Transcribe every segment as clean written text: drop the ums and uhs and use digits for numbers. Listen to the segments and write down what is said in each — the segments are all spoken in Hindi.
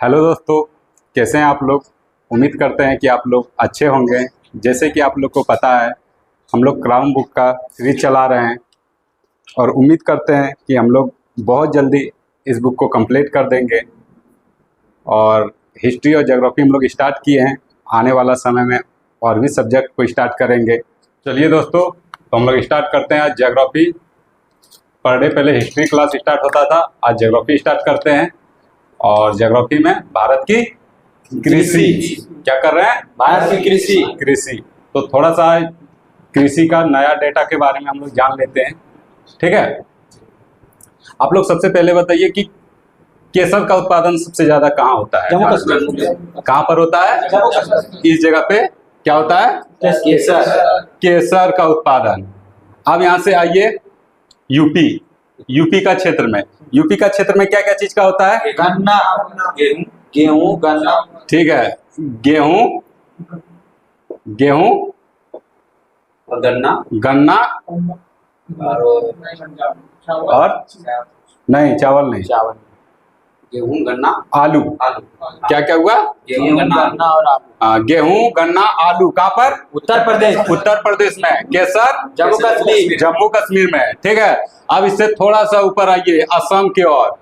हेलो दोस्तों, कैसे हैं आप लोग। उम्मीद करते हैं कि आप लोग अच्छे होंगे। जैसे कि आप लोग को पता है, हम लोग क्राउन बुक का सीरीज चला रहे हैं और उम्मीद करते हैं कि हम लोग बहुत जल्दी इस बुक को कंप्लीट कर देंगे। और हिस्ट्री और ज्योग्राफी हम लोग स्टार्ट किए हैं, आने वाला समय में और भी सब्जेक्ट को स्टार्ट करेंगे। चलिए दोस्तों, तो हम लोग स्टार्ट करते हैं आज ज्योग्राफी। पर डे पहले हिस्ट्री क्लास स्टार्ट होता था, आज ज्योग्राफी स्टार्ट करते हैं। और ज्योग्राफी में भारत की कृषि, क्या कर रहे हैं, भारत की कृषि। तो थोड़ा सा कृषि का नया डेटा के बारे में हम लोग जान लेते हैं, ठीक है। आप लोग सबसे पहले बताइए कि केसर का उत्पादन सबसे ज्यादा कहाँ होता है। जम्मू कश्मीर। कहाँ पर होता है, जम्मू कश्मीर। इस जगह पे क्या होता है, केसर का उत्पादन। अब यहाँ से आइए यूपी का क्षेत्र में। यूपी का क्षेत्र में क्या क्या चीज का होता है, गन्ना, गेहूं, गन्ना। ठीक है, गेहूं और गन्ना और नहीं, चावल नहीं, गेहूं, गन्ना, आलू। क्या क्या हुआ, गेहूं, गन्ना और आलू। गेहूं, गन्ना, आलू। कहाँ पर, उत्तर प्रदेश में। केसर जम्मू कश्मीर में, ठीक है। अब इससे थोड़ा सा ऊपर आइए, असम की ओर।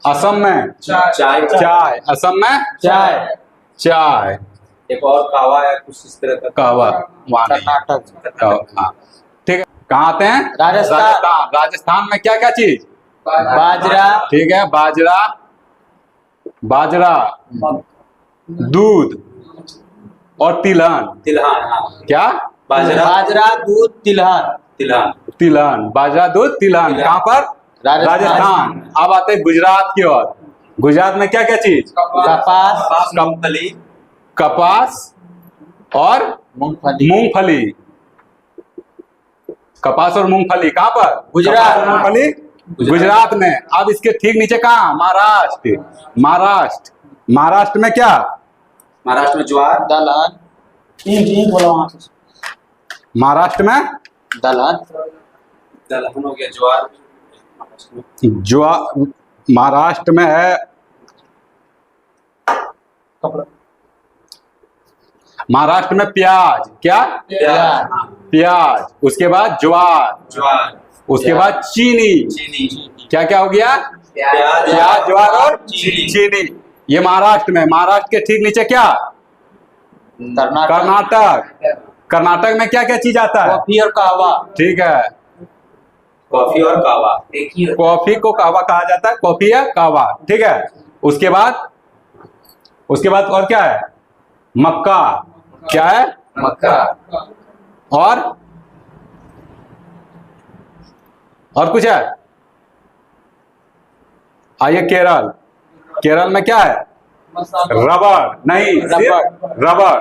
असम में चाय, असम में चाय। एक और कहवा है, कुछ इस तरह का कहवा, वहाँ नहीं। कर्नाटक। हाँ, ठीक है। कहाँ आते हैं, राजस्थान में क्या क्या चीज, बाजरा, ठीक है, बाजरा, दूध और तिलहन। क्या, बाजरा, दूध, तिलहन। बाजरा, दूध, तिलहन। कहाँ पर, राजस्थान। अब आते हैं गुजरात की ओर। गुजरात में क्या क्या चीज, कपास और मूंगफली। कपास और मूंगफली कहाँ पर, गुजरात। मूंगफली गुजरात में। अब इसके ठीक नीचे कहाँ, महाराष्ट्र में क्या, महाराष्ट्र में ज्वार, दलहन। महाराष्ट्र में दलहन हो गया, ज्वार। महाराष्ट्र में है, महाराष्ट्र में प्याज। क्या, प्याज। उसके बाद ज्वार, उसके बाद चीनी। क्या क्या हो गया, प्याज, ज्वार और चीनी। ये महाराष्ट्र में। महाराष्ट्र के ठीक नीचे क्या, कर्नाटक में क्या क्या चीज आता है, कॉफी और कहवा, ठीक है। कॉफी और कहवा। कॉफी को कहवा कहा जाता है, कॉफी या कहवा, ठीक है। उसके बाद और क्या है, मक्का। क्या है, मक्का। और कुछ है। आइए केरल में क्या है, रबर। नहीं, रबर।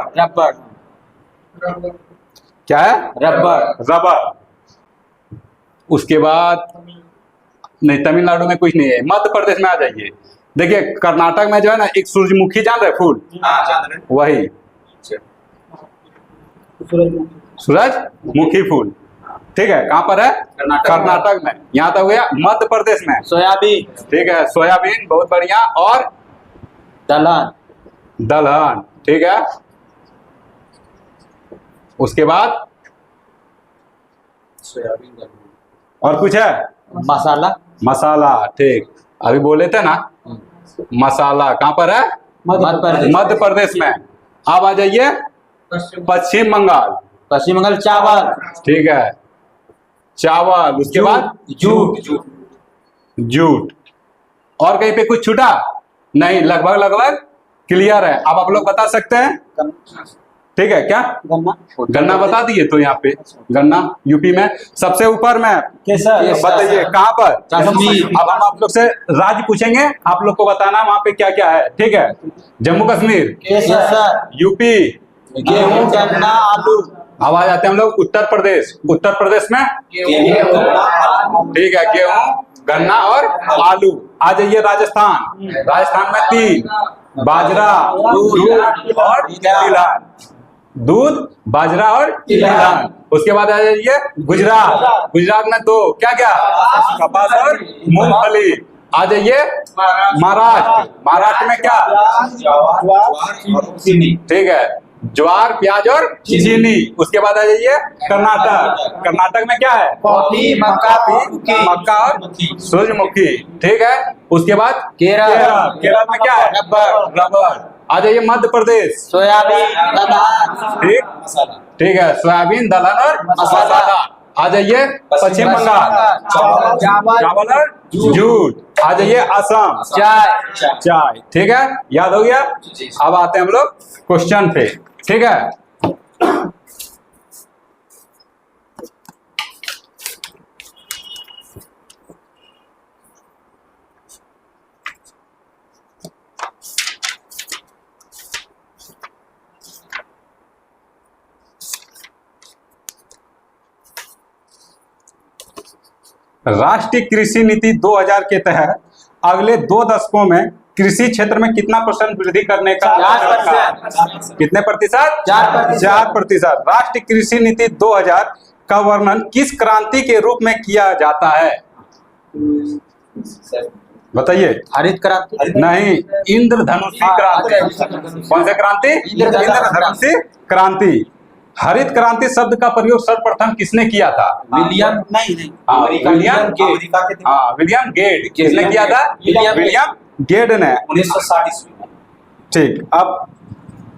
क्या है, रबर। उसके बाद नहीं, तमिलनाडु में कुछ नहीं है। मध्य प्रदेश में आ जाइए। देखिए, कर्नाटक में जो है ना, एक सूरजमुखी, जान रहे फूल, वही सूरजमुखी फूल, ठीक है। कहाँ पर है, कर्नाटक में। यहाँ तक हो गया। मध्य प्रदेश में सोयाबीन, ठीक है, सोयाबीन, बहुत बढ़िया। और दलहन, ठीक है। उसके बाद सोयाबीन, और कुछ है, मसाला, ठीक। अभी बोले थे ना, मसाला कहाँ पर है, मध्य प्रदेश में। अब आ जाइए पश्चिम बंगाल, चावल, ठीक है, चावल। उसके बाद जूट। और कहीं पे कुछ छूटा नहीं, लगभग क्लियर है। अब आप लोग बता सकते हैं, ठीक है। क्या, गन्ना बता दिए। तो यहाँ पे गन्ना यूपी में सबसे ऊपर में। बताइए कहाँ पर, अब हम आप लोग से राज्य पूछेंगे, आप लोग को बताना वहाँ पे क्या क्या है, ठीक है। जम्मू कश्मीर, यूपी, गेहूं, गन्ना, आलू। अब आ जाते हैं हम लोग उत्तर प्रदेश में, ठीक है, गेहूं, गन्ना और आलू। आ जाइए राजस्थान में 3, बाजरा, दूध, बाजरा और तिलहन। उसके बाद आ जाइए गुजरात में 2, क्या क्या, कपास और मूंगफली। आ जाइए महाराष्ट्र। महाराष्ट्र में क्या? ज्वार और चीनी। ठीक है, ज्वार, प्याज और चीनी। उसके बाद आ जाइए कर्नाटक। कर्नाटक में क्या है? कॉफी, मक्का, मक्का और सूरजमुखी। ठीक है, उसके बाद केरल। केरल में क्या है? रबर। रबर। आ जाइए मध्य प्रदेश। सोयाबीन, दलहन, ठीक, मसाला। ठीक है, सोयाबीन, दलहन और मसाला। मसाला। आ जाइए पश्चिम बंगाल। चावल और जूट। आ जाइए असम। चाय। चाय। ठीक है, याद हो गया। अब आते हैं हम लोग क्वेश्चन पे। ठीक है, राष्ट्रीय कृषि नीति 2000 के तहत अगले 2 दशकों में कृषि क्षेत्र में कितना % वृद्धि करने का लक्ष्य रखा है? कितने प्रतिशत? 4%। राष्ट्रीय कृषि नीति 2000 का वर्णन किस क्रांति के रूप में किया जाता है? बताइए। हरित क्रांति। नहीं, इंद्रधनुषी क्रांति। कौन सी क्रांति? इंद्रधनुषी क्रांति। हरित क्रांति शब्द का प्रयोग सर्वप्रथम किसने किया था? विलियम नहीं विलियम गेट। किसने किया था? विलियम गेट ने। 1960 ईस्वी में। ठीक,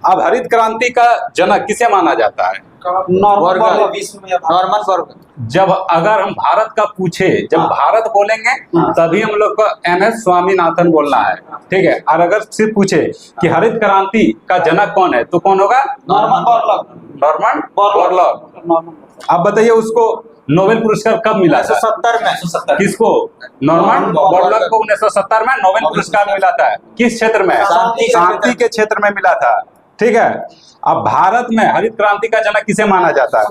अब हरित क्रांति का जनक किसे माना जाता है? Norman Borlaug. जब अगर हम भारत का पूछे, जब भारत बोलेंगे तभी हम लोग को MS स्वामीनाथन बोलना है। ठीक है, और अगर सिर्फ पूछे कि हरित क्रांति का जनक कौन है तो कौन होगा? Norman Borlaug. अब बताइए उसको नोबेल पुरस्कार कब मिला था? 1970 में। किसको? नॉर्मन बोरलॉग को 1970 में नोबेल पुरस्कार मिला था। किस क्षेत्र में? शांति के क्षेत्र में मिला था। ठीक है, अब भारत में हरित क्रांति का जनक किसे माना जाता है?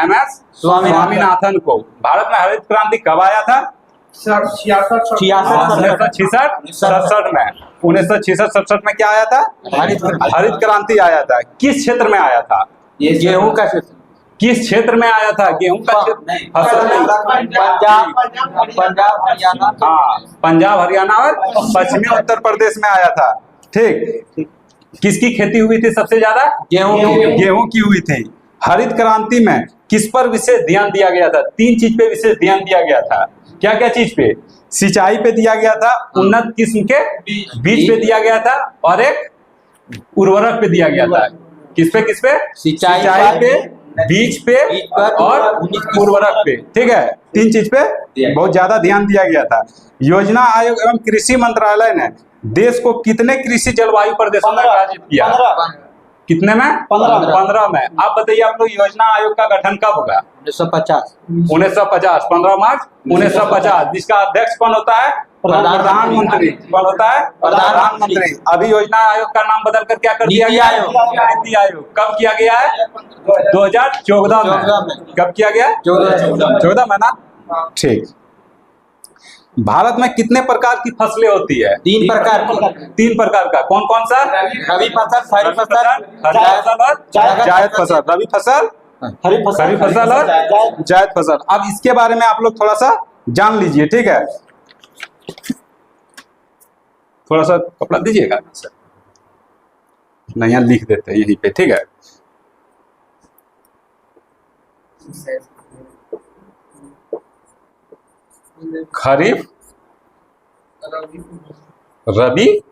MS स्वामीनाथन को। भारत में हरित क्रांति कब आया था? 1966 में। 1966-67 में क्या आया था? हरित क्रांति आया था। किस क्षेत्र में आया था? गेहूं का क्षेत्र। किस क्षेत्र में आया था? गेहूं का क्षेत्र? फसल नहीं। पंजाब, हरियाणा। हाँ, पंजाब, हरियाणा और पश्चिमी उत्तर प्रदेश में आया था। ठीक, किसकी खेती हुई थी सबसे ज्यादा? गेहूं की हुई थी। हरित क्रांति में किस पर विशेष ध्यान दिया गया था? 3 चीज पे विशेष ध्यान दिया गया था। क्या क्या चीज पे? सिंचाई पे दिया गया था, उन्नत किस्म के बीज पे दिया गया था, और एक उर्वरक पे दिया गया था। किस पे? सिंचाई पे, बीज पे और उर्वरक पे। ठीक है, 3 चीज पे बहुत ज्यादा ध्यान दिया गया था। योजना आयोग एवं कृषि मंत्रालय ने देश को कितने कृषि जलवायु प्रदेशों में विभाजित किया? कितने में? 15 में। आप बताइए, आप लोग योजना आयोग का गठन कब होगा? 1950। 15 मार्च 1950। जिसका अध्यक्ष कौन होता है? प्रधानमंत्री। कौन होता है? प्रधानमंत्री। अभी योजना आयोग का नाम बदल कर क्या कर दिया गया है? नीति आयोग। कब किया गया है? 2014 में। कब किया गया? 14 में ना। ठीक, भारत में कितने प्रकार की फसलें होती है? 3 प्रकार की। 3 प्रकार का। कौन कौन सा? रबी फसल, खरीफ फसल, जायद फसल। रबी फसल, खरीफ फसल और जायद फसल। अब इसके बारे में आप लोग थोड़ा सा जान लीजिए। ठीक है, थोड़ा सा कपड़ा दीजिएगा सर, नहीं यहाँ लिख देते हैं यहीं पे। ठीक है, खरीफ, रबी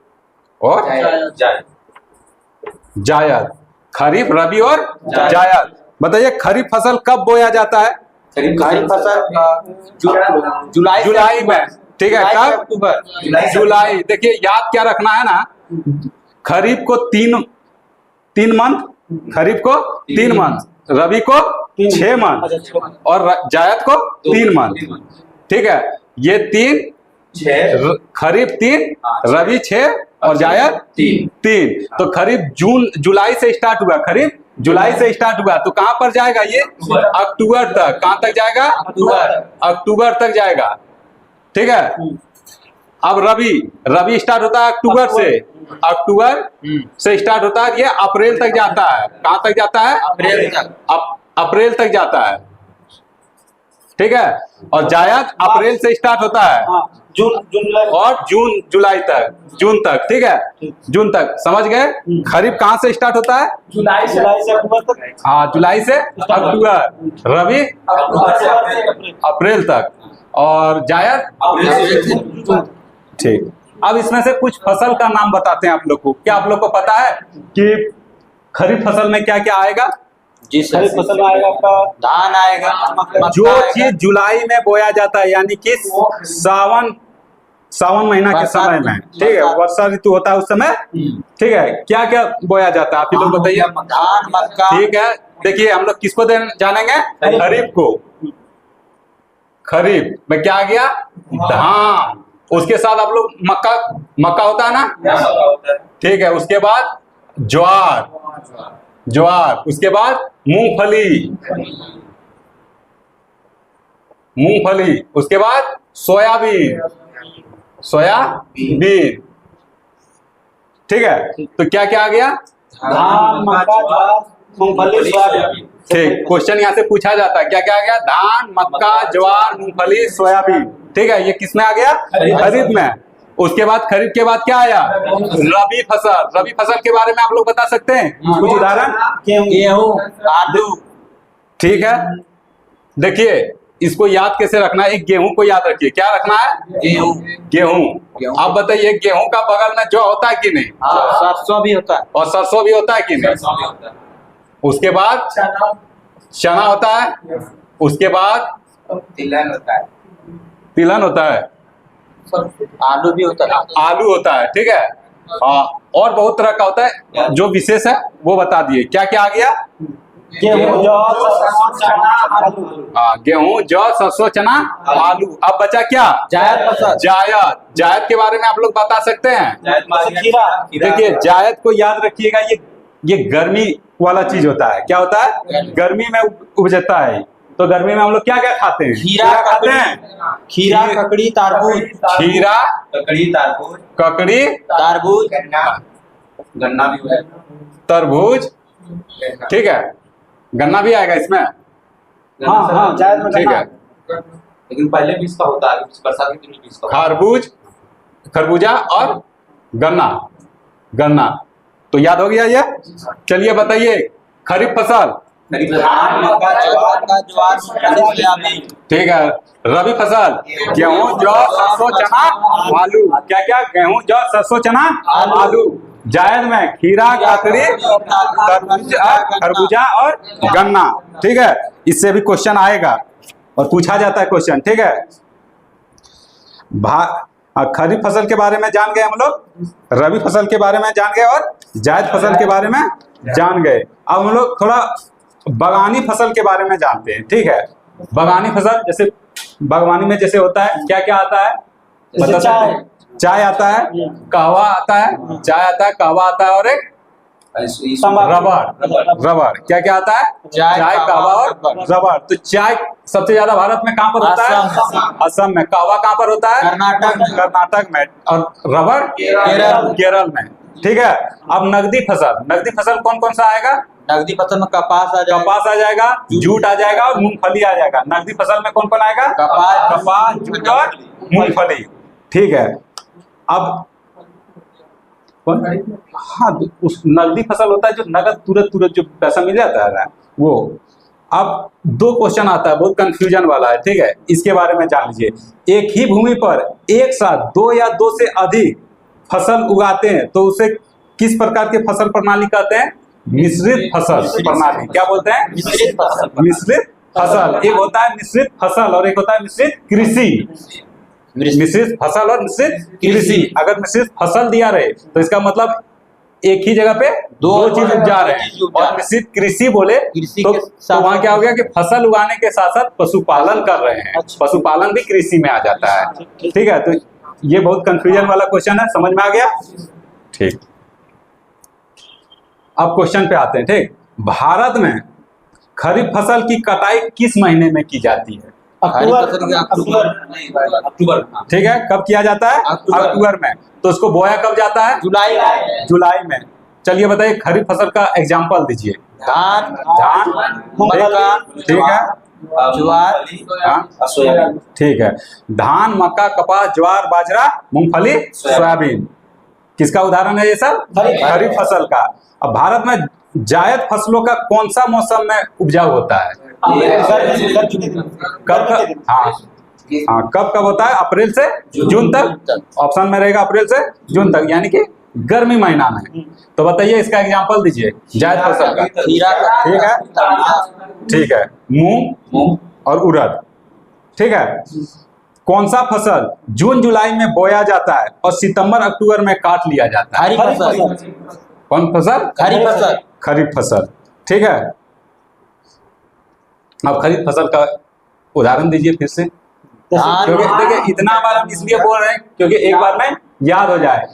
और जायद। खरीफ, रबी और जायद। बताइए खरीफ फसल कब बोया जाता है? खरीफ फसल जुलाई में। ठीक है, कब? जुलाई। देखिए याद क्या रखना है ना, खरीफ को तीन मंथ, खरीफ को 3 मंथ, रबी को 6 मंथ और जायद को 3 मंथ। ठीक है, ये 3, खरीफ 3, रबी 6 और जायद 3। तो खरीफ जुलाई से स्टार्ट हुआ। खरीफ जुलाई से स्टार्ट हुआ तो कहां पर जाएगा ये? अक्टूबर तक। कहां तक जाएगा? अक्टूबर तक जाएगा। ठीक है, अब रबी स्टार्ट होता है अक्टूबर से। अक्टूबर से स्टार्ट होता है, ये अप्रैल तक जाता है। कहां तक जाता है? अप्रैल तक जाता है। ठीक है, और जायद अप्रैल से स्टार्ट होता है जून जुलाई और जुलाई तक, जून तक, ठीक है, जून तक, समझ गए। खरीफ कहाँ से स्टार्ट होता है? जुलाई से अक्टूबर तक। हाँ, जुलाई से अक्टूबर। रबी अप्रैल तक। और जायद? ठीक। अब इसमें से कुछ फसल का नाम बताते हैं आप लोग को। क्या आप लोग को पता है कि खरीफ फसल में क्या क्या आएगा? जी सर, खरीफ फसल में आएगा आपका धान आएगा, जो चीज जुलाई में बोया जाता है, यानी कि सावन महीना के समय में, ठीक है, वर्षा ऋतु होता है उस समय, ठीक है, क्या क्या बोया जाता है आप लोग बताइए। धान, मक्का। ठीक है, देखिए हम लोग किसको जानेंगे? खरीफ को। खरीफ में क्या आ गया? धान। उसके साथ आप लोग मक्का होता है ना, ठीक है। उसके बाद ज्वार। उसके बाद मूंगफली। उसके बाद सोयाबीन। ठीक है। तो क्या क्या आ गया? धान, मक्का, ज्वार, मूंगफली, सोयाबीन। ठीक, क्वेश्चन यहाँ से पूछा जाता है क्या क्या आ गया? धान, मक्का, ज्वार, मूंगफली, सोयाबीन। ठीक है, ये किस में आ गया? खरीफ में। उसके बाद खरीफ के बाद क्या आया? रबी फसल। रबी फसल के बारे में आप लोग बता सकते हैं कुछ उदाहरण? गेहूं, आलू। ठीक है, देखिए इसको याद कैसे रखना है? एक गेहूं को याद रखिए। क्या रखना है? गेहूं। आप बताइए, गेहूं का बगल में जौ होता है कि नहीं? सरसों भी होता है। और सरसों भी होता है कि नहीं? उसके बाद चना होता है। उसके बाद तिलहन होता है। आलू भी होता है। आलू होता है, ठीक है। हाँ, और बहुत तरह का होता है। जो विशेष है वो बता दिए। क्या क्या आ गया? गेहूं, जौ, सरसों, चना, आलू। हाँ, गेहूं, जौ, सरसों, चना, आलू। अब बचा क्या? जायद फसल। जायद के बारे में आप लोग बता सकते हैं? खीरा। देखिए, जायद को याद रखिएगा, ये गर्मी वाला चीज होता है। क्या होता है? गर्मी में उपजता है। तो गर्मी में हम लोग क्या क्या खाते हैं? खीरा खाते हैं। खीरा, ककड़ी, तरबूज। खीरा, ककड़ी, तरबूज, गन्ना भी है। तरबूज, ठीक है। गन्ना भी आएगा इसमें। हाँ, जायद में ठीक है। लेकिन पहले बीज का होता है, बरसात के दिन बीज का। खरबूजा और गन्ना। तो याद हो गया ये? चलिए बताइए, खरीफ फसल। धान, मक्का, ज्वार, सोयाबीन। ठीक है। रबी फसल, गेहूं, जौ, सरसों, चना, आलू। क्या क्या? गेहूं, जौ, सरसों, चना, आलू। जायद में खीरा, ककड़ी, खरबूजा और गन्ना। ठीक है, इससे भी क्वेश्चन आएगा और पूछा जाता है क्वेश्चन, ठीक है। खरीफ फसल के बारे में जान गए हम लोग, रबी फसल के बारे में जान गए और जायद फसल के बारे में जान गए। अब हम लोग थोड़ा बागानी फसल के बारे में जानते हैं, ठीक है। बागानी फसल, जैसे बागवानी में जैसे होता है, क्या क्या आता है? बता सकते हैं? चाय आता है, कहवा आता है, चाय आता है, कहवा आता है, और एक रबर। क्या क्या आता है? चाय, कहवा और रबर। तो चाय सबसे ज्यादा भारत में कहाँ पर होता है? असम में। कहवा कहाँ पर होता है? कर्नाटक में। और रबर केरल में। ठीक है। अब नगदी फसल कौन कौन सा आएगा? नगदी फसल में कपास आ जाएगा, जूट आ जाएगा और मूंगफली आ जाएगा। नगदी फसल में कौन कौन आएगा? कपास, जूट और मूंगफली। ठीक है। अब हाँ, उस नगदी फसल होता है जो नगद तुरंत जो पैसा मिल जाता है ना, वो। अब दो क्वेश्चन आता है, बहुत कंफ्यूजन वाला है, ठीक है। इसके बारे में जान लीजिए। एक ही भूमि पर एक साथ दो या दो से अधिक फसल उगाते हैं तो उसे किस प्रकार की फसल प्रणाली कहते हैं? मिश्रित फसल प्रणाली। क्या बोलते हैं? मिश्रित फसल। एक होता है मिश्रित फसल और एक होता है मिश्रित कृषि। मिश्रित फसल और मिश्रित कृषि। अगर मिश्रित फसल दिया रहे तो इसका मतलब एक ही जगह पे दो चीज उपजा रहे हैं। और मिश्रित कृषि बोले तो वहाँ क्या हो गया कि फसल उगाने के साथ साथ पशुपालन कर रहे हैं। पशुपालन भी कृषि में आ जाता है, ठीक है। तो ये बहुत कंफ्यूजन वाला क्वेश्चन है, समझ में आ गया? ठीक। अब क्वेश्चन पे आते हैं, ठीक। भारत में खरीफ फसल की कटाई किस महीने में की जाती है? अक्टूबर। ठीक है। कब किया जाता है? अक्टूबर में। तो उसको बोया कब जाता है? जुलाई में। चलिए बताइए, खरीफ फसल का एग्जाम्पल दीजिए। धान, ठीक है। ज्वार, हाँ? सोयाबीन। ठीक है। धान, मक्का, कपास, ज्वार, बाजरा, मूंगफली, सोयाबीन किसका उदाहरण है ये सब? खरीफ फसल का। अब भारत में जायद फसलों का कौन सा मौसम में उपजाऊ होता है? कब हाँ हाँ, कब कब होता है? अप्रैल से जून तक। ऑप्शन में रहेगा अप्रैल से जून तक, यानी कि गर्मी महीना में। तो बताइए इसका एग्जांपल दीजिए जायद फसल का। खीरा, ठीक है, ठीक है। मूंग और उड़द। ठीक है। कौन सा फसल जून जुलाई में बोया जाता है और सितंबर अक्टूबर में काट लिया जाता है? खरीफ फसल, कौन फसल? खरीफ फसल, खरीफ फसल। ठीक है। अब खरीफ फसल का उदाहरण दीजिए फिर से, धान, क्योंकि देखिए इतना बार हम इसलिए बोल रहे हैं क्योंकि एक बार में याद हो जाए।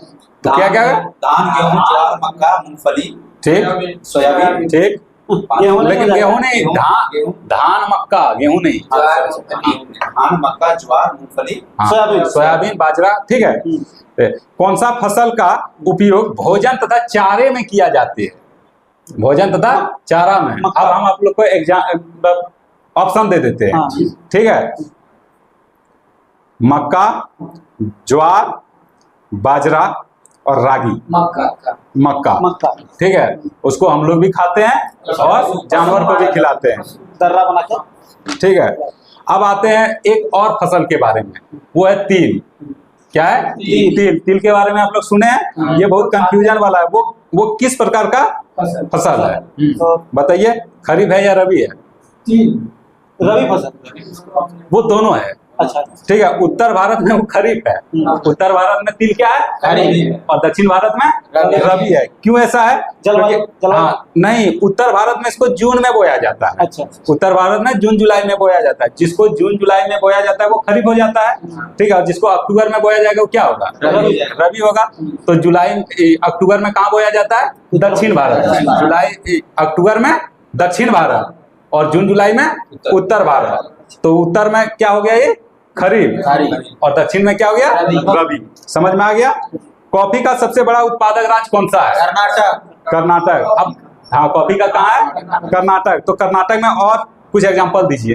तो क्या क्या है? धान, गेहूं, ज्वार, मक्का, मूंगफली, ठीक, सोयाबीन, ठीक। लेकिन गेहूं नहीं, धान मक्का, गेहूं नहीं। धान, मक्का, ज्वार, मूंगफली, हाँ, सोयाबीन, बाजरा। ठीक है। कौन सा फसल का उपयोग भोजन तथा चारे में किया जाते है? भोजन तथा चारा में। अब हम आप लोग को एग्जाम ऑप्शन दे देते हैं। ठीक है। मक्का, ज्वार, बाजरा और रागी। मक्का। ठीक है। उसको हम लोग भी खाते हैं और जानवर को भी खिलाते हैं। दर्रा बना के। ठीक है। अब आते हैं एक और फसल के बारे में, वो है तिल। क्या है? तिल के बारे में आप लोग सुने हैं? ये बहुत कंफ्यूजन वाला है। वो किस प्रकार का फसल है? बताइए, खरीफ है या रबी है? रबी फसल। वो दोनों है। अच्छा, ठीक है। उत्तर भारत में वो खरीफ है, उत्तर भारत में तिल क्या है? खरीफ। और दक्षिण भारत में रबी है। क्यों ऐसा है? हाँ, नहीं, उत्तर भारत में इसको जून में बोया जाता है। अच्छा, उत्तर भारत में जून जुलाई में बोया जाता है। जिसको जून जुलाई में बोया जाता है वो खरीफ हो जाता है। ठीक है। और जिसको अक्टूबर में बोया जाएगा वो क्या होगा? रबी होगा। तो जुलाई अक्टूबर में कहाँ बोया जाता है? दक्षिण भारत में। जुलाई अक्टूबर में दक्षिण भारत और जून जुलाई में उत्तर भारत। तो उत्तर में क्या हो गया? ये खरीफ। और दक्षिण में क्या हो गया? रबी। समझ में आ गया? कॉफी का सबसे बड़ा उत्पादक राज्य कौन सा है? कर्नाटक। अब हाँ, कॉफी का कहाँ है? कर्नाटक। तो कर्नाटक में और कुछ एग्जांपल दीजिए।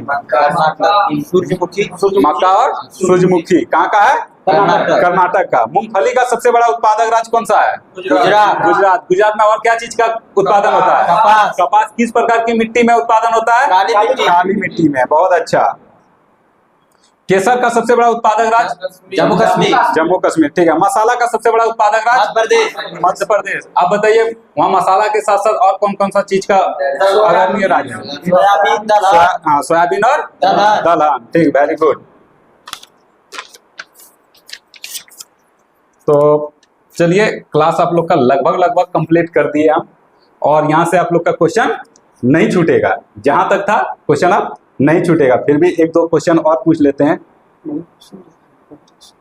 सूरजमुखी, मक्का और सूरजमुखी कहाँ का है? कर्नाटक का। मूंगफली का सबसे बड़ा उत्पादक राज्य कौन सा है? गुजरात। गुजरात में और क्या चीज का उत्पादन होता है? कपास। किस प्रकार की मिट्टी में उत्पादन होता है? काली मिट्टी में। बहुत अच्छा। केसर का सबसे बड़ा उत्पादक राज्य? जम्मू कश्मीर। ठीक है। मसाला का सबसे बड़ा उत्पादक राज्य? मध्य प्रदेश। आप बताइए वहाँ मसाला के साथ साथ और कौन कौन सा चीज का आदरणीय राज्य है? सोयाबीन और दलहन। ठीक, वेरी गुड। तो चलिए, क्लास आप लोग का लगभग कंप्लीट कर दिए हम, और यहाँ से आप लोग का क्वेश्चन नहीं छूटेगा। जहां तक था क्वेश्चन अब नहीं छूटेगा। फिर भी एक दो क्वेश्चन और पूछ लेते हैं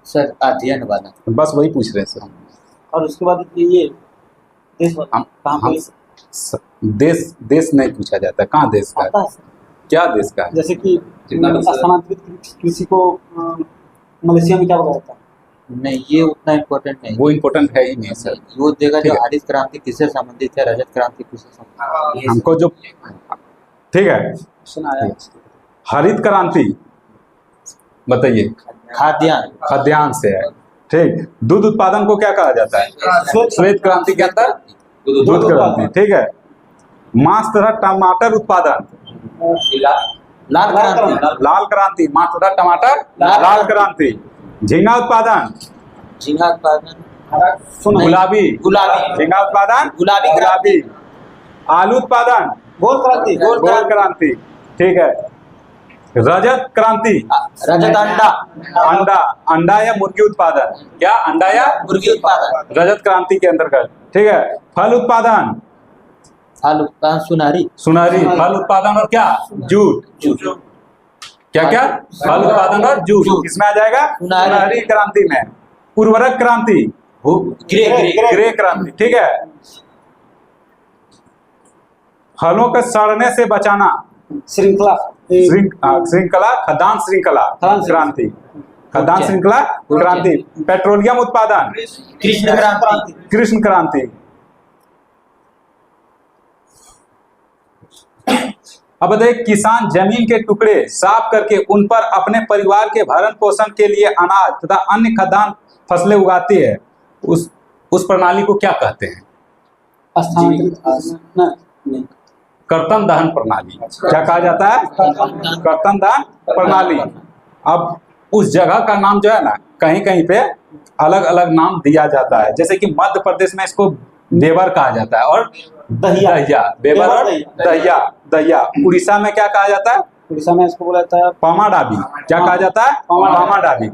सर। अध्ययन वाला बस वही पूछ रहे हैं सर। और उसके बाद ये देश देश नहीं पूछा जाता। कहाँ देश का? क्या देश का है? जैसे कि स्थानांतरित कृषि को मलेशिया में क्या बोला जाता है? नहीं, ये उतना इम्पोर्टेंट नहीं। वो इम्पोर्टेंट है ही नहीं सर। वो देगा ठीक जो है। हरित क्रांति किससे संबंधित है, रजत क्रांति किससे संबंधित है। हमको जो ठीक है, सुनाया हरित क्रांति बताइए। खाद्यान्न से है। ठीक। दूध उत्पादन को क्या कहा जाता है? श्वेत क्रांति के अंदर दूध क्रांति। ठीक है। मांस तथा टमाटर उत्पादन? लाल क्रांति। मांस तथा टमाटर लाल क्रांति। झींगा उत्पादन? गुलाबी। झींगा उत्पादन गुलाबी। आलू उत्पादन? गोल क्रांति। ठीक है। रजत क्रांति? रजत अंडा या मुर्गी उत्पादन? क्या? अंडा या मुर्गी उत्पादन। रजत क्रांति के अंतर्गत। ठीक है। फल उत्पादन? सुनहरी। फल उत्पादन और क्या? जूट। क्या? फल उत्पादन और जूट किसमें आ जाएगा? सुनहरी क्रांति में। उर्वरक क्रांति? ग्रे क्रांति। ठीक है। फलों के सड़ने से बचाना? श्रृंखला खाद्यान्न श्रृंखला क्रांति। खाद्यान्न श्रृंखला क्रांति। पेट्रोलियम उत्पादन? कृष्ण क्रांति। अब बताइए, किसान जमीन के टुकड़े साफ करके उन पर अपने परिवार के भरण पोषण के लिए अनाज तथा अन्य खाद्यान्न फसलें उगाती है, उस प्रणाली को क्या कहते हैं? स्थानांतरित नहीं, कर्तन दहन प्रणाली। क्या कहा जाता है? कर्तन दहन प्रणाली। अब उस जगह का नाम जो है ना, कहीं कहीं पे अलग अलग नाम दिया जाता है, जैसे कि मध्य प्रदेश में इसको देवर कहा जाता है और दहिया, देवर और दहिया। उड़ीसा में क्या कहा जाता है? उड़ीसा में इसको बोला जाता है पामाडाबी। क्या कहा जाता है? पामाडाबी।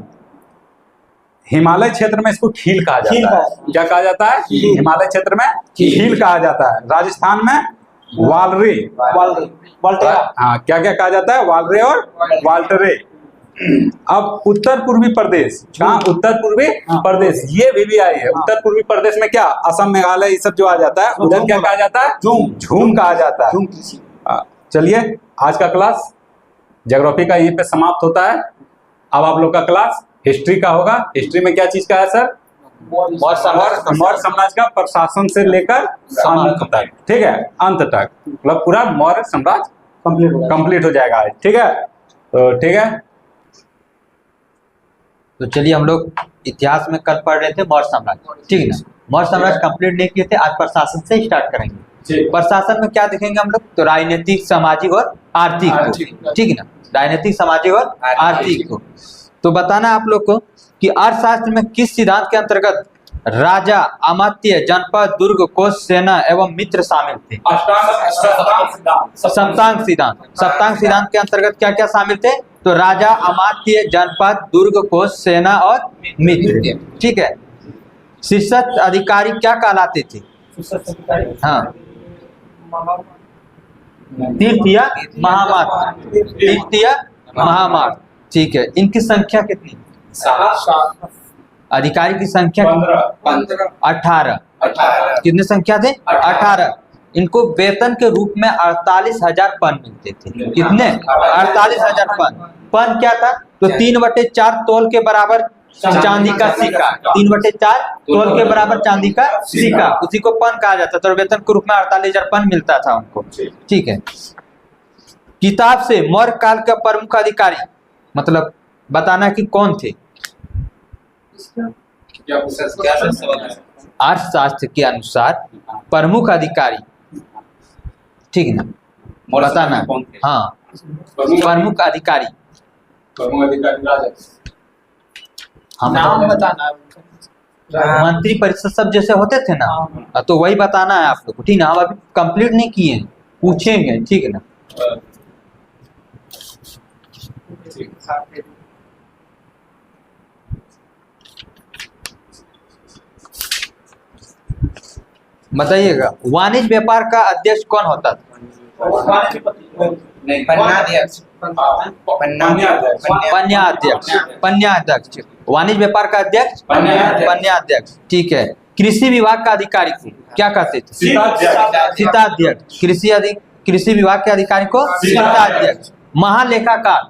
हिमालय क्षेत्र में इसको खील कहा जाता है। क्या कहा जाता है? हिमालय क्षेत्र में खील कहा जाता है। राजस्थान में वालरे। हाँ, क्या क्या कहा जाता है? वालरे और वाल्टरे। अब उत्तर पूर्वी प्रदेश, कहाँ? उत्तर पूर्वी प्रदेश, ये भी आई है। उत्तर पूर्वी प्रदेश में क्या? असम, मेघालय, ये सब जो आ जाता है, उधर क्या कहा जाता है? झूम कहा जाता है। चलिए, आज का क्लास ज्योग्राफी का यहीं पे समाप्त होता है। अब आप लोग का क्लास हिस्ट्री का होगा। हिस्ट्री में क्या चीज का है सर? मौर्य साम्राज्य का प्रशासन से लेकर अंत तक, ठीक है, अंत तक, मतलब पूरा मौर्य साम्राज्य कंप्लीट हो जाएगा। ठीक है, तो ठीक है। तो चलिए, हम लोग इतिहास में कल पढ़ रहे थे मौर्य साम्राज्य, ठीक है ना। मौर्य साम्राज्य कंप्लीट नहीं किए थे, आज प्रशासन से स्टार्ट करेंगे। प्रशासन में क्या देखेंगे हम लोग? तो राजनीतिक, सामाजिक और आर्थिक को, ठीक है ना। राजनीतिक, सामाजिक और आर्थिक को तो बताना आप लोग को कि अर्थशास्त्र में किस सिद्धांत के अंतर्गत राजा, अमात्य, जनपद, दुर्ग, कोष, सेना एवं मित्र शामिल थे? सप्तांग सिद्धांत। सप्तांग सिद्धांत के अंतर्गत क्या क्या शामिल थे? तो राजा, अमात्य, जनपद, दुर्ग, कोष, सेना और मित्र, ठीक है। शीर्षस्थ अधिकारी क्या कहलाते थे? हाँ, तीर्थ या महामार्ग। तीर्थ या महामार्ग, ठीक है। इनकी संख्या कितनी? अधिकारी की संख्या 18। कितने संख्या थे? 18। इनको वेतन के रूप में 48,000 पन मिलते थे। कितने? 48,000 पन। पन क्या था? तो 3/4 तोल के बराबर चांदी का सिक्का। 3/4 तोल के बराबर चांदी का सिक्का, उसी को पन कहा जाता था। और वेतन के रूप में 48,000 पन मिलता था उनको, ठीक है। किताब से मौर्य काल का प्रमुख अधिकारी मतलब बताना कि कौन थे? अर्थशास्त्र के अनुसार प्रमुख अधिकारी, ठीक है ना, बताना। हाँ, प्रमुख अधिकारी नाम बताना। मंत्री परिषद सब जैसे होते थे ना, तो वही बताना है आप लोग को, ठीक है ना। हम अभी कंप्लीट नहीं किए हैं, पूछेंगे, ठीक है ना। बताइएगा, वाणिज्य व्यापार का अध्यक्ष कौन होता था? पन्याध्यक्ष। वाणिज्य व्यापार का अध्यक्ष पन्याध्यक्ष, ठीक है। कृषि विभाग का अधिकारी को क्या कहते थे? शीताध्यक्ष। कृषि विभाग के अधिकारी को शीताध्यक्ष। महालेखाकार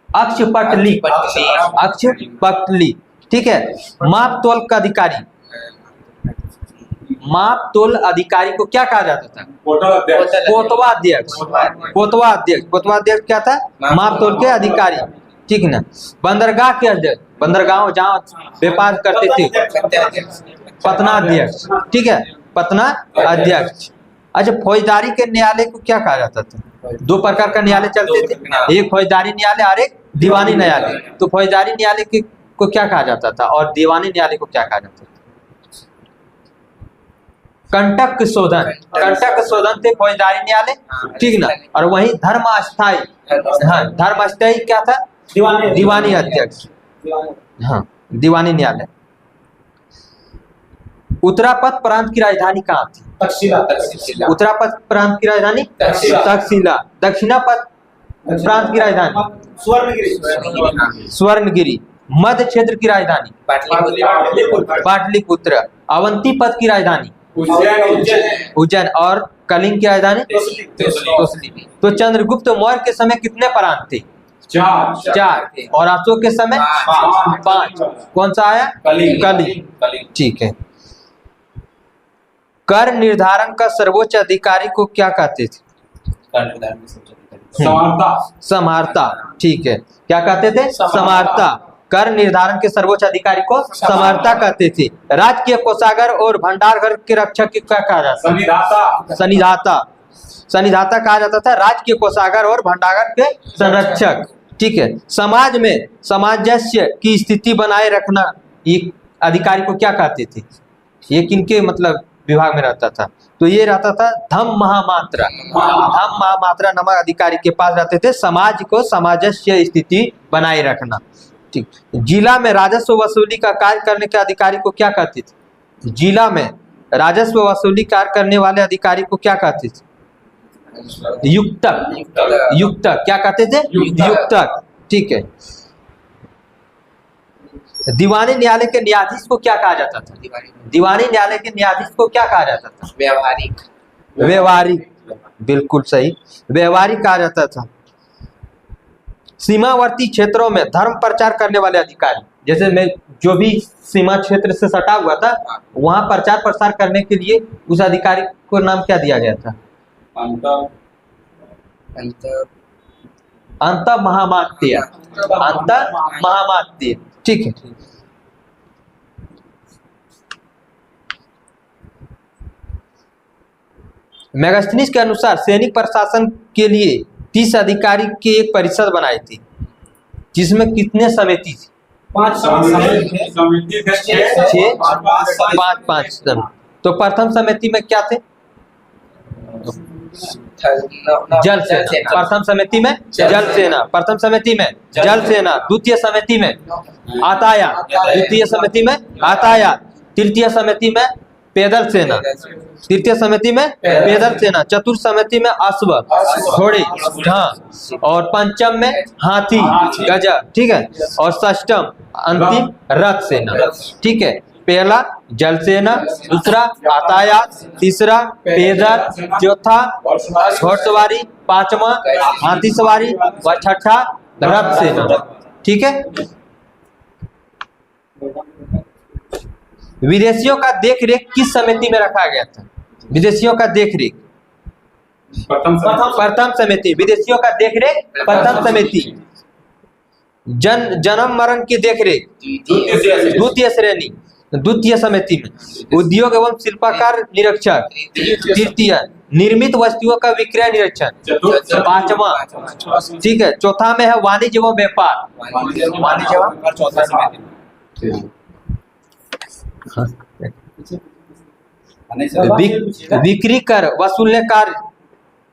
अक्षपटली। अक्षपटली, ठीक है। माप तोल का अधिकारी, माप तोल अधिकारी को क्या कहा जाता था? कोतवाध्यक्ष। कोतवाध्यक्ष। कोतवाध्यक्ष क्या था? माप तोल के अधिकारी, ठीक है ना। बंदरगाह के अध्यक्ष, बंदरगाह जहाँ व्यापार करते थे, पत्नाध्यक्ष, ठीक है, पतना अध्यक्ष। अच्छा, फौजदारी के न्यायालय को क्या कहा जाता था? 2 प्रकार का न्यायालय चलते थे, एक फौजदारी न्यायालय और एक दीवानी न्यायालय। तो फौजदारी न्यायालय को क्या कहा जाता था और दीवानी न्यायालय को क्या कहा जाता था? कंटक शोधन। कंटक शोधन थे फौजदारी न्यायालय, ठीक ना। और वही धर्मास्थायी, हाँ, धर्मास्थायी क्या था? दीवानी अध्यक्ष, हाँ, दीवानी न्यायालय। उत्तरापथ प्रांत की राजधानी कहाँ थी? उत्तरापथ प्रांत की राजधानी तक्षशिला। दक्षिणापथ प्रांत की राजधानी स्वर्णगिरी। मध्य क्षेत्र की राजधानी पाटलिपुत्र। अवंती पथ की राजधानी उज्जैन। और कलिंग की राजधानी तोसली। तो चंद्रगुप्त मौर्य के समय कितने प्रांत थे? 4। और अशोक के समय 5। कौन सा आया? कलिंग, ठीक है। कर निर्धारण का सर्वोच्च अधिकारी को क्या कहते थे? समाहर्ता। ठीक है, क्या कहते थे? समाहर्ता। कर निर्धारण के सर्वोच्च अधिकारी को समाहर्ता कहते थे। राजकीय कोषागार और भंडारघर के रक्षक को क्या कहा जाता? सनिधाता। सनिधाता कहा जाता था राजकीय कोषागार और भंडारघर के संरक्षक। ठीक है, समाज में सामंजस्य की स्थिति बनाए रखना, ये अधिकारी को क्या कहते थे? ये किनके मतलब विभाग में रहता था? तो ये रहता था धम्म महामात्रा। धम्म महामात्रा नामक अधिकारी के पास रहते थे समाज को सामंजस्य स्थिति बनाए रखना। ठीक, जिला में राजस्व वसूली का कार्य करने के अधिकारी को क्या कहते थे? जिला में राजस्व वसूली कार्य करने वाले अधिकारी को क्या कहते थे? युक्तक। युक्तक क्या कहते थे? युक्तक। ठीक है, दीवानी न्यायालय के न्यायाधीश को क्या कहा जाता था? दीवानी न्यायालय के न्यायाधीश को क्या कहा जाता था? व्यवहारिक। व्यवहारिक, बिल्कुल सही, व्यवहारिक कहा जाता था। सीमावर्ती क्षेत्रों में धर्म प्रचार करने वाले अधिकारी, जैसे मैं जो भी सीमा क्षेत्र से सटा हुआ था वहां प्रचार प्रसार करने के लिए उस अधिकारी को नाम क्या दिया गया था? अंत महामात्य। अंत महामात्य। ठीक है, मेगास्थनीज के अनुसार सैनिक प्रशासन के लिए 30 अधिकारी की एक परिषद बनाई थी, जिसमें कितने समिति थी? 5 समिति थे, 6 5 तो प्रथम समिति में क्या थे? जल सेना। प्रथम समिति में जल सेना। प्रथम समिति में जल सेना। द्वितीय समिति में यातायात। द्वितीय समिति में यातायात। तृतीय समिति में पैदल सेना। तृतीय समिति में पैदल सेना। चतुर्थ समिति में अश्व, घोड़े, घास, और पंचम में हाथी, गजब। ठीक है, और षष्टम अंतिम रथ सेना। ठीक है, पहला जल सेना, दूसरा यातायात, तीसरा पैदल, चौथा घोड़सवारी, पांचवा हाथी सवारी, व छठा रथ सेना। ठीक है, विदेशियों का देख रेख किस समिति में रखा गया था? विदेशियों का देख रेख प्रथम समिति। विदेशियों का देख रेख प्रथम समिति। जन्म मरण की देख रेख द्वितीय श्रेणी, द्वितीय समिति में। उद्योग एवं शिल्पकार निरीक्षक तृतीय। निर्मित वस्तुओं का विक्रय निरीक्षण पांचवा। ठीक है, चौथा में है वाणिज्य एवं व्यापार। वाणिज्य एवं चौथा समिति। बिक्री कर वसूलने कार्य,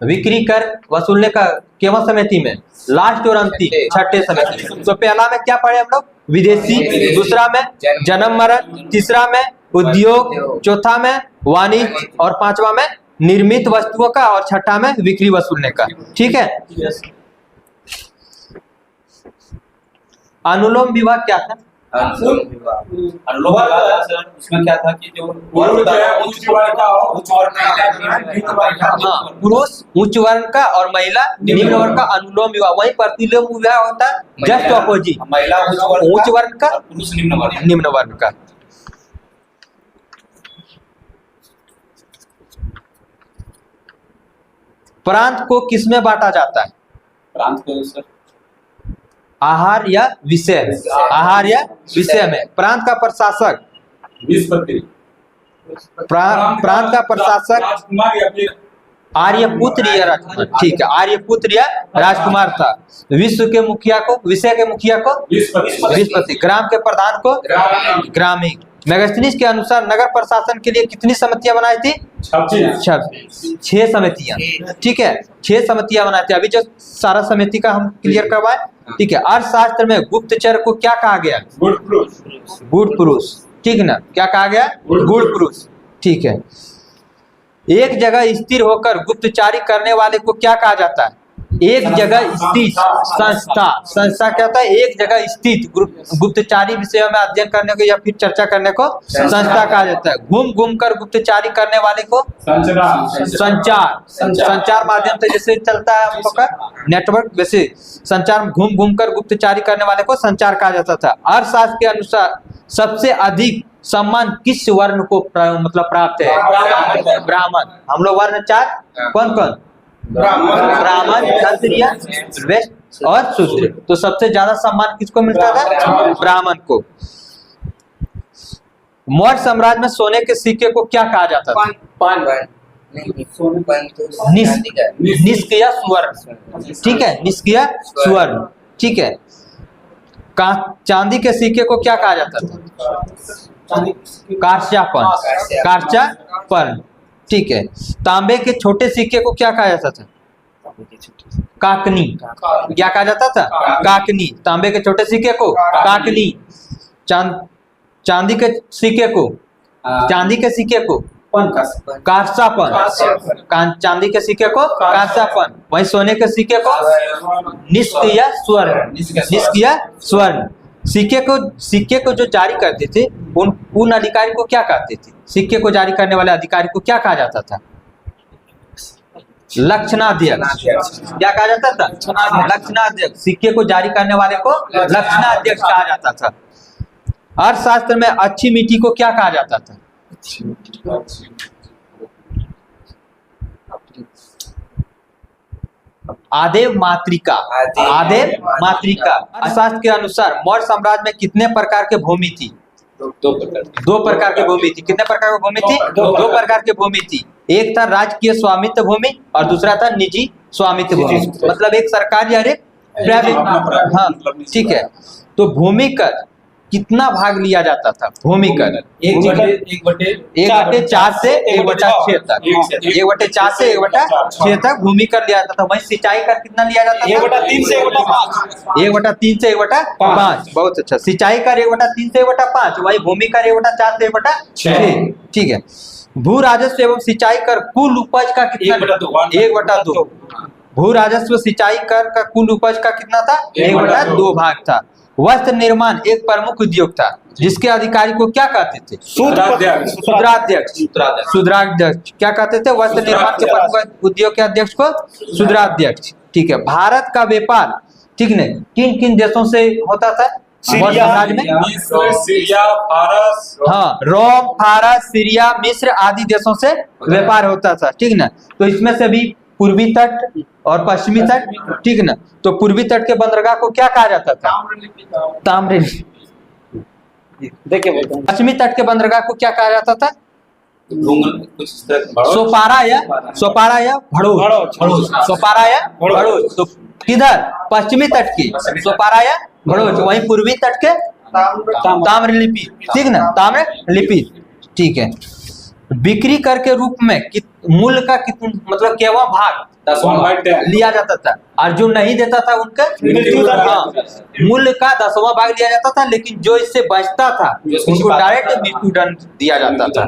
बिक्री कर वसूलने का केवल समिति में, लास्ट और अंतिम छठे समिति। तो पहला में क्या पढ़े हम लोग? विदेशी। दूसरा में जन्म मरण। तीसरा में उद्योग। चौथा में वाणिज्य और पांचवा में निर्मित वस्तुओं का और छठा में बिक्री वसूलने का। ठीक है, अनुलोम विभाग क्या था? अनुलोम विभाग सर, उसमें क्या था कि जो पुरुष उच्च वर्ण का और महिला निम्न वर्ण का अनुलोम विभाग। वही प्रतिलोम विभाग होता है जस्ट ऑपोजिट, महिला उच्च वर्ण का, पुरुष निम्न वर्ण का। प्रांत को किसमें बांटा जाता है? प्रांत को सर आहार या विषय में। आहार या विषय में। प्रांत का प्रशासक प्रांत का प्रशासक आर्यपुत्र या राजकुमार। ठीक है, आर्यपुत्र या राजकुमार था। विश्व के मुखिया को, विषय के मुखिया को विस्पति। ग्राम के प्रधान को ग्रामीण। मेगास्थनीज के अनुसार नगर प्रशासन के लिए कितनी समितियां बनाई थी? 6 समितियां। ठीक है, 6 समितियां बनाई थी। अभी जो सारा समिति का हम क्लियर करवाए। ठीक है, अर्थशास्त्र में गुप्तचर को क्या कहा गया? गुड़ पुरुष। ठीक ना, क्या कहा गया? गुड़ पुरुष। ठीक है, एक जगह स्थिर होकर गुप्तचारी करने वाले को क्या कहा जाता है? एक जगह स्थित संस्था। संस्था क्या होता है? एक जगह स्थित गुप्तचारी विषयों में अध्ययन करने को या फिर चर्चा करने को संस्था कहा जाता है। घूम घूम कर गुप्तचारी करने वाले को संचार। संचार माध्यम से जैसे चलता है हम लोग का नेटवर्क, वैसे संचार घूम घूम कर गुप्तचारी करने वाले को संचार कहा जाता था। अर्थशास्त्र के अनुसार सबसे अधिक सम्मान किस वर्ण को मतलब प्राप्त है? ब्राह्मण। हम लोग वर्ण 4 कौन कौन? ब्राह्मण, क्षत्रिय, वैश्य और शूद्र। तो सबसे ज्यादा सम्मान किसको मिलता था? ब्राह्मण को। मौर्य साम्राज्य में सोने के सिक्के को क्या कहा जाता था? निष्क्रिय स्वर्ण। ठीक है, निष्क्रिय स्वर्ण। ठीक है। चांदी के सिक्के को क्या कहा जाता था? कार्चापन। कार्चापन। ठीक है। तांबे के छोटे सिक्के को क्या कहा जाता था? काकनी। क्या कहा जाता था? काकनी। तांबे के छोटे सिक्के को काकनी। चांदी के सिक्के को कार्सापन। चांदी के सिक्के को कार्सापन। वही सोने के सिक्के को निष्क्रिय स्वर्ण। निष्क्रिय स्वर्ण। सिक्के को जो जारी करते थे उन अधिकारी को क्या कहते थे? सिक्के को जारी करने वाले अधिकारी को क्या कहा जाता था? लक्षणाध्यक्ष। क्या कहा जाता था? लक्षणाध्यक्ष। सिक्के को जारी करने वाले को लक्षणाध्यक्ष कहा जाता था। अर्थशास्त्र में अच्छी मिट्टी को क्या कहा जाता था? आदेव मातृका। आदेव मातृका। अर्थशास्त्र के अनुसार मौर्य साम्राज्य में कितने प्रकार की भूमि थी? 2 प्रकार की भूमि थी। कितने प्रकार की भूमि थी? 2 प्रकार की भूमि थी। एक था राजकीय स्वामित्व भूमि और दूसरा था निजी स्वामित्व भूमि। मतलब एक सरकारी और एक प्राइवेट। हाँ, ठीक है। तो भूमि कर कितना भाग लिया जाता था? भूमि कर 1/4 से 1/6 तक। 1/4 से 1/6 तक भूमि कर लिया जाता था। वहीं सिंचाई कर कितना लिया जाता था? 1/3 से 1/5। 1/3 से 1/5। बहुत अच्छा। सिंचाई कर 1/3 से 1/5। वही भूमि कर 1/4 से 1/6। ठीक है। भू राजस्व एवं सिंचाई कर कुल उपज का कितना? 1/2। भू राजस्व सिंचाई कर का कुल उपज का कितना था? 1/2 भाग था। वस्त्र निर्माण एक प्रमुख उद्योग था जिसके अधिकारी को क्या कहते थे? शूद्राध्यक्ष। शूद्राध्यक्ष। क्या कहते थे? वस्त्र निर्माण के प्रमुख उद्योग के अध्यक्ष को शूद्राध्यक्ष। ठीक है। भारत का व्यापार ठीक है किन किन देशों से होता था? मौर्य साम्राज्य में सीरिया, फारस। हाँ, रोम, फारस, सीरिया, मिस्र आदि देशों से व्यापार होता था। ठीक ना। तो इसमें से भी पूर्वी तट और पश्चिमी तट। ठीक ना। तो पूर्वी तट के बंदरगाह को क्या कहा जाता था? ताम्रलिप्ति। देखिए पश्चिमी तट के बंदरगाह को क्या कहा जाता था? सोपारा या भड़ोच। सोपारा या भड़ोच। तो किधर? पश्चिमी तट की सोपारा या भड़ोच। वहीं पूर्वी तट के ताम्रलिप्ति। ठीक ना, ताम्रलिप्ति। ठीक है। बिक्री कर के रूप में मूल्य का कितना मतलब केवल भाग 10वां लिया जाता था और जो नहीं देता था उनका मूल्य का 10वां भाग लिया जाता था। लेकिन जो इससे बचता था उनको डायरेक्ट मृत्युदंड दिया जाता था।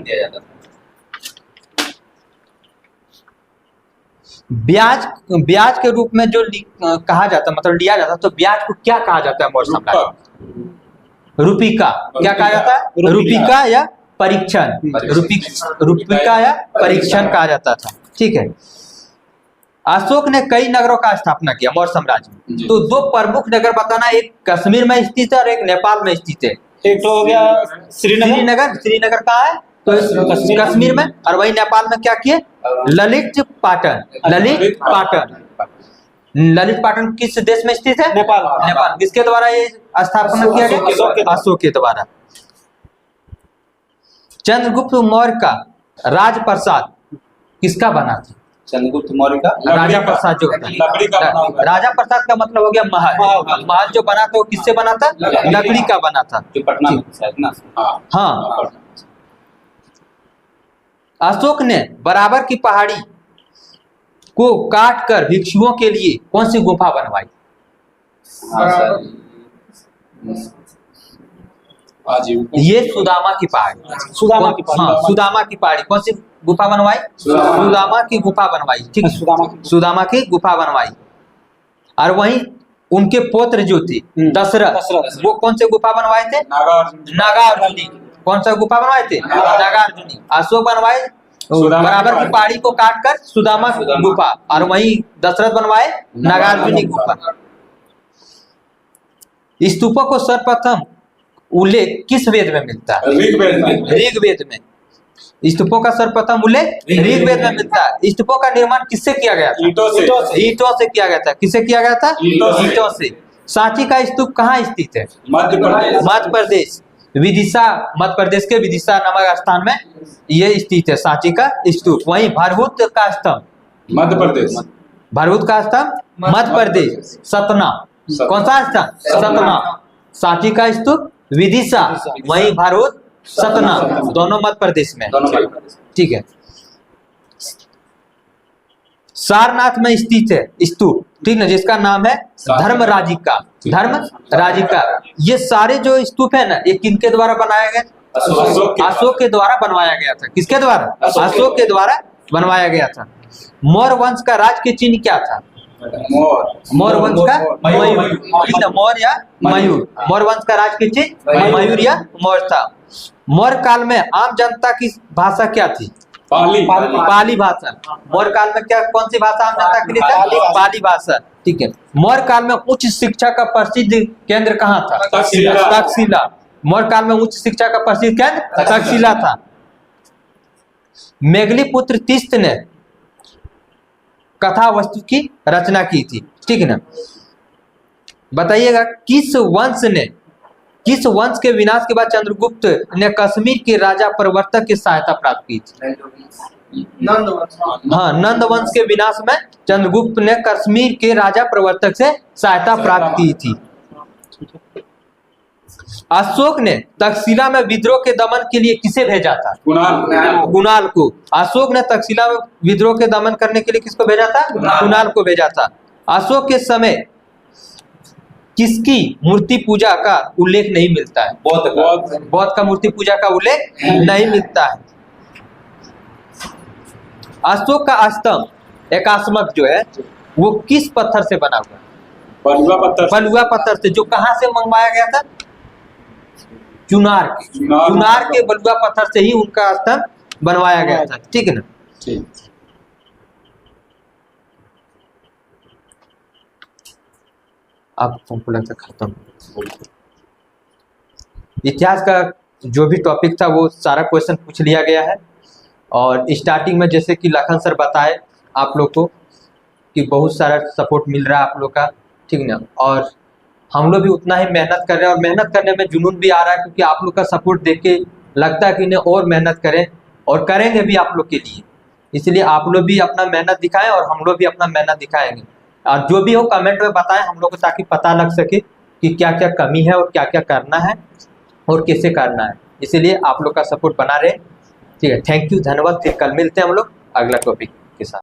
ब्याज के रूप में जो कहा जाता मतलब लिया जाता तो ब्याज को क्या कहा जाता है मौर्य साम्राज्य? रुपिका। क्या कहा जाता है? रुपिका या परीक्षण। रुपिका या परीक्षण कहा जाता था। ठीक है। अशोक ने कई नगरों का स्थापना किया मौर्य साम्राज्य में। तो 2 प्रमुख नगर बताना, एक कश्मीर में स्थित है और एक नेपाल में स्थित है। एक तो हो गया श्रीनगर। श्रीनगर कहाँ है? तो कश्मीर में। और वही नेपाल में क्या किए? ललित पाटन। ललित पाटन किस देश में स्थित है? नेपाल। किसके द्वारा ये स्थापना किया गया? अशोक के द्वारा। चंद्रगुप्त मौर्य का राजप्रसाद किसका बना था? चंद्रगुप्त मौर्य का राजा प्रसाद जो राजा प्रसाद का मतलब हो गया महल। महल जो बना था वो किससे बना था? लकड़ी का बना था। जो पटना में शायद ना। हाँ। अशोक ने बराबर की पहाड़ी को काट कर भिक्षुओं के लिए कौन सी गुफा बनवाई? ये सुदामा की पहाड़ी। सुदामा की पहाड़ी कौन सी गुफा बनवाई? सुदामा की गुफा बनवाई। ठीक है। सुदामा की गुफा बनवाई। और वहीं उनके पुत्र जो थे दशरथ वो कौन से गुफा बनवाए थे? नागार्जुनी। कौन सा गुफा बनवाए थे? नागार्जुनी। अशोक बनवाए बराबर की पहाड़ी को काट कर सुदामा गुफा और वहीं दशरथ बनवाए नागार्जुनी गुफा। स्तूपों को सर्वप्रथम उल्लेख किस वेद में मिलता है? ऋग्वेद में। ऋग्वेद में। स्तूपों का सर्वप्रथम उल्लेख ऋग्वेद में मिलता है। स्तूपों का निर्माण किससे किया गया था? ईंटों से। ईंटों से किया गया था। किससे किया गया था? ईंटों से। ईंटों से। सांची का स्तूप कहाँ स्थित है? मध्य प्रदेश। मध्य प्रदेश, विदिशा, मध्य प्रदेश के विदिशा नामक स्थान में ये स्थित है सांची का स्तूप। वहीं भरहुत का स्तंभ, मध्य प्रदेश। भरहुत का स्तंभ मध्य प्रदेश, सतना। कौन सा स्थान? सतना। सांची का स्तूप विदिशा, वहीं भरहुत सतना, दोनों मध्य प्रदेश में। दोनों मध्य प्रदेश। ठीक है। सारनाथ में स्थित है स्तूप, ठीक ना, जिसका नाम है धर्मराजिका। धर्मराजिका। ये सारे जो स्तूप है ना, ये किनके द्वारा बनाया गया? अशोक के द्वारा बनवाया गया था। किसके द्वारा? अशोक के द्वारा बनवाया गया था। मौर्य वंश का राज के चिन्ह क्या था? मौर्य वंश का मयूर, ठीक ना, मौर्य या मयूर। मौर्य वंश का राज के चिन्ह मयूर या मौर्य था। मौर्य काल में आम जनता की भाषा क्या थी? पाली भाषा। मौर्य काल में क्या, कौन सी भाषा आम जनता के लिए था? पाली भाषा। ठीक है। मौर्य काल में उच्च शिक्षा का प्रसिद्ध केंद्र कहाँ था? तक्षशिला। मौर्य काल में उच्च शिक्षा का प्रसिद्ध केंद्र तक्षशिला था। मेघलीपुत्र तीस्त ने कथा वस्तु की रचना की थी, ठीक है ना। बताइएगा किस वंश के विनाश के बाद चंद्रगुप्त ने कश्मीर के राजा प्रवर्तक की सहायता प्राप्त की थी? हाँ, नंद वंश के विनाश में चंद्रगुप्त ने कश्मीर के राजा प्रवर्तक से सहायता प्राप्त की थी। अशोक ने तक्षशिला में विद्रोह के दमन के लिए किसे भेजा था? कुणाल को। अशोक ने तक्षशिला में विद्रोह के दमन करने के लिए किसको भेजा था? कुणाल को भेजा था। अशोक के समय किसकी मूर्ति पूजा का उल्लेख नहीं मिलता है? बौद्ध का मूर्ति पूजा का उल्लेख नहीं मिलता है। अशोक का स्तंभ एकास्मक जो है वो किस पत्थर से बना हुआ है? बलुआ पत्थर से। जो कहां से मंगवाया गया था? चुनार के बलुआ पत्थर से ही उनका स्तंभ बनवाया गया था, ठीक है ना। अब हमको लगता खत्म। इतिहास का जो भी टॉपिक था वो सारा क्वेश्चन पूछ लिया गया है। और स्टार्टिंग में जैसे कि लखन सर बताए आप लोग को कि बहुत सारा सपोर्ट मिल रहा है आप लोग का, ठीक ना। और हम लोग भी उतना ही मेहनत कर रहे हैं और मेहनत करने में जुनून भी आ रहा है, क्योंकि आप लोग का सपोर्ट देख के लगता है कि इन्हें और मेहनत करें और करेंगे भी आप लोग के लिए। इसलिए आप लोग भी अपना मेहनत दिखाएं और हम लोग भी अपना मेहनत दिखाएंगे। और जो भी हो कमेंट में बताएं हम लोग को, ताकि पता लग सके कि क्या क्या कमी है और क्या क्या करना है और कैसे करना है। इसीलिए आप लोग का सपोर्ट बना रहे, ठीक है। थैंक यू, धन्यवाद। फिर कल मिलते हैं हम लोग अगला टॉपिक।